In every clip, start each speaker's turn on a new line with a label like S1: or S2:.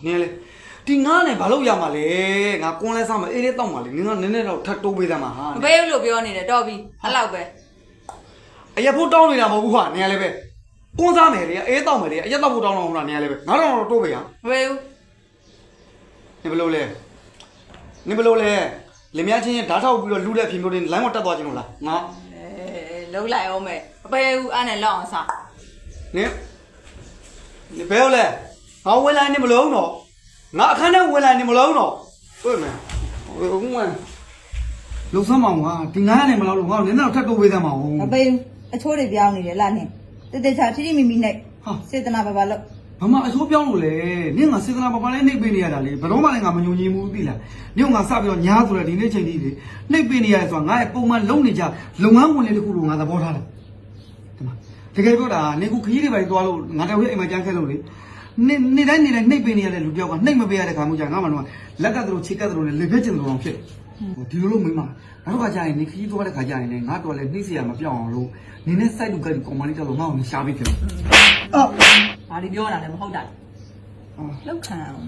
S1: နင်းလေဒီငါနဲ့ဘာလို့ရမှာလဲငါကွန်းလဲစားမှာအေးလေးတောက်မှာလေနင်းကနည်းနည်းတော့ထပ်တိုးပေးသမှာဟာ
S2: မပေးဘူးလို့ပြောနေတယ်တော်ပြီအဲ့လောက်ပဲ
S1: အရက်ဖို့တောင်းနေတာမဟုတ်ဘူးဟာနင်းလေပဲကွန်းစားမယ်လေအေးတောက်မယ်လေအရက်တောက်ဖို့တောင်းတော့ဟုတ်လားနင်းလေပဲငါတော့တိုးပေးရ
S2: မပေးဘူး
S1: နင်းဘလို့လဲနင်းဘလို့လဲလင်မယားချင်းဓာတ်ထောက်ပြီးတော့လူတဲ့ဖြစ်မျိုးတွေလိုင်းမတက်သွားခြင်းလို့လားငါ
S2: လုံးလိုက်အောင်မယ်မပေးဘူးအဲ့နဲ့လောက်အောင်စား
S1: နင်းဘယ်လဲငါဝင်လာနေမလို့တော့ငါအခန်းထဲဝင်လာနေမလို့တော့တွေ့မယ်ဟိုကလုံစမ်းမအောင်ဟာဒီငါးနဲ့မလို့ငါနင်းတော့ထပ်တိုးပေးသမှာဟုတ်
S3: မပေးဘူးအချိုးတွေပြောင်းနေတယ်လားနင်းတတချာထိထိမိမိနဲ့စေတနာပါပါလို့
S1: ဘာမှအချိုးပြောင်းလို့လေနင်းကစေတနာပါပါနဲ့နှိပ်ပေးနေရတာလေဘယ်တော့မှလည်းငါမညုံညင်ဘူးသိလားနင်းကစပြီးတော့ညားဆိုတော့ဒီနေ့ချိန်ကြီးလေနှိပ်ပေးနေရတယ်ဆိုတာငါရဲ့ပုံမှန်လုံနေကြလုပ်ငန်းဝင်လေးတစ်ခုလို့ငါသဘောထားတယ်ဒီမှာတကယ်ပြောတာနင်းကခရီးတွေပဲသွားလို့ငါတဝက်အိမ်မှာကြမ်းခဲလို့လေနေတိုင်းနှိပ်ပေးနေရတဲ့လူပြောက်ကနှိပ်မပေးရတဲ့ခါမှကြာငါမှတော့လက်ကတလို့ချေကတလို့လေပြည့်ကျင်လို့ဖြစ်ဒီလိုလို့မင်းမနောက်တစ်ခါကြာရင်နေခရီးသွားတဲ့ခါကြာရင်လည်းငါတော်လည်းနှိပ်เสียမပြောင်းအောင်လို့နင်းနဲ့စိုက်လူကကောင်မလေးကြောက်လို့ငါ့ကိုရှားပေးဖြစ်အော်
S2: ဘာဒီပြောတာလဲမဟုတ်တာလောက်ခံအောင်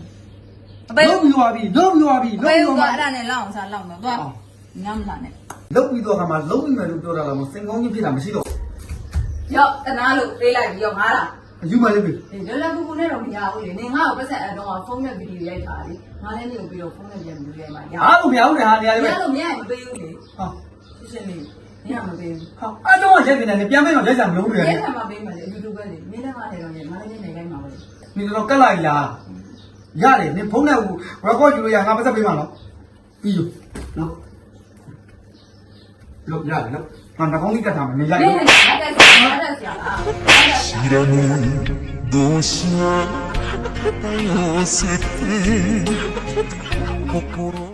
S1: မပေးဘူးလုံးပြီးသွားပြီလုံးပြီးသွားပြီ
S2: လုံးပြီးသွားအဲ့ဒါနဲ့လောက်အောင်စားလောက်တော့သွားငမ်းလာနဲ့
S1: လုံးပြီးသွားခါမှာလုံးပြီးမယ်လို့ပြောတာလားမစင်ကောင်းကြီးဖြစ်တာမရှိတော့
S2: ရော့တနာလို့ပေးလိုက်ပြီးရောငါလား
S1: အယူမလေးပြီ
S2: လောလောကူကူနဲ့တော့မရဘူးလေနေငါ့ကိုပတ်ဆက်အတော့ဖုန်းနဲ့ဗီဒီယိုရိုက်ထားလေငါလည်းနေပြီးတော့ဖုန်းနဲ့ပြန်ပြီးရိုက်မှာရ
S1: အားလို့မရဘူးလေဟာနေရာလေးပဲ
S2: ရလို့မရရင်မပေးဘူးလေဟာရှင်းလေးနေရမပေးဘူး
S1: ဟာအဲ့တော့ရက်နေတယ်ပြန်ပေးတော့ရက်ကြမလို့ဘူးလေ
S2: ရက်ခံမှာပေးမယ်လေအတူတူပဲလေမင်းလည်းငါလည်းတော့နေငါလည်းနေခိုင်းမှာပဲ
S1: နေတော့ကတ်လိုက်လားရတယ်နေဖုန်းနဲ့record ယူလို့ရငါပတ်ဆက်ပေးမှာနော်ပြီးယူနော်လို့ရတယ်နော်ငါနှကောင်းကြီးကတ်ထားမယ်နေလိုက်လို့
S4: Shiranou dosha ayasete kokoro